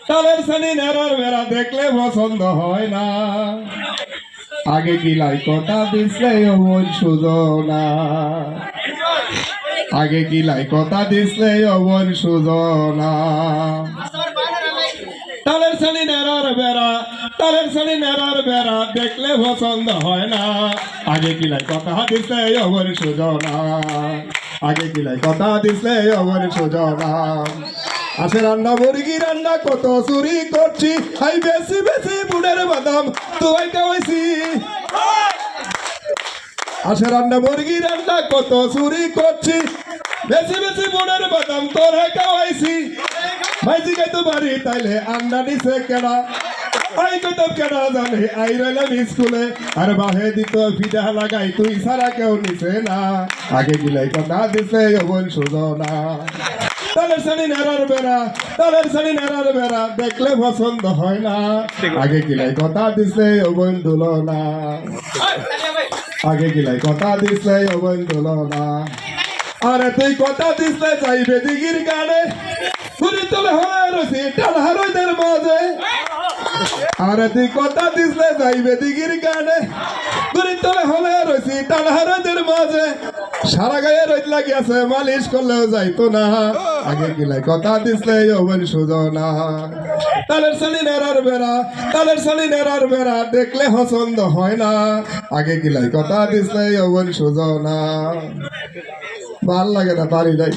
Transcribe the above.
তালের সানি নেড়ার বেড়া দেখলে পছন্দ হয় না। আগে গিলাই কথা দিছে অমন সুজনা, আগে গিলাই কথা দিছে অমন সুজনা। তালের সানি নেড়ার বেড়া, তালের সানি নেড়ার বেড়া দেখলে পছন্দ হয় না। আগে গিলাই কথা দিছে অমন সুজনা, আগে গিলাই কথা দিছে অমন সুজনা। আসে রান্না মুরগি রান্না কত চুরি করছি, হাই বেশি বেশি বুড়ের বাদাম তুই খাওয়াইছি। আসে রান্না মুরগি রান্না কত চুরি করছি, বেশি বেশি বুড়ের বাদাম তোরে খাওয়াইছি। ভাইজি খাইতে পারি তাইলে আন্ডা নিছে কেনা, আই কইতাম কেনা জানে আই রইলাম স্কুলে। আর বাহে দিত ফিদা লাগাই তুই সারা কেউ নিছে না। আগে গিলাই কথা দিছে অবন সুজনা। তালের সানি নেড়ার বেড়া, তালের সানি নেড়ার বেড়া দেখলে পছন্দ হয় না। আগে গিলাই কথা দিছে অবন দুলনা, আগে গিলাই কথা দিছে অবন দুলনা। আরে তুই কথা দিছে যাইবে দিঘির গানে, ঘুরি তোলে হয়ে রয়েছি টাল হারইদের মাঝে। আরে তুই কথা দিছে যাইবে দিঘির গানে, ঘুরি তোলে হলে রয়েছি টাল হারইদের মাঝে। সারা গায়ে রইত লাগিয়াছে মালিশ করলেও যাইতো না। আগে গিলাই কথা দিছে অবন সুজনা। তালের সানি নেড়ার বেড়া, তালের সানি নেড়ার বেড়া দেখলে পছন্দ হয় না। আগে গিলাই কথা দিছে অবন সুজনা। ভাল লাগে না পারি নাই।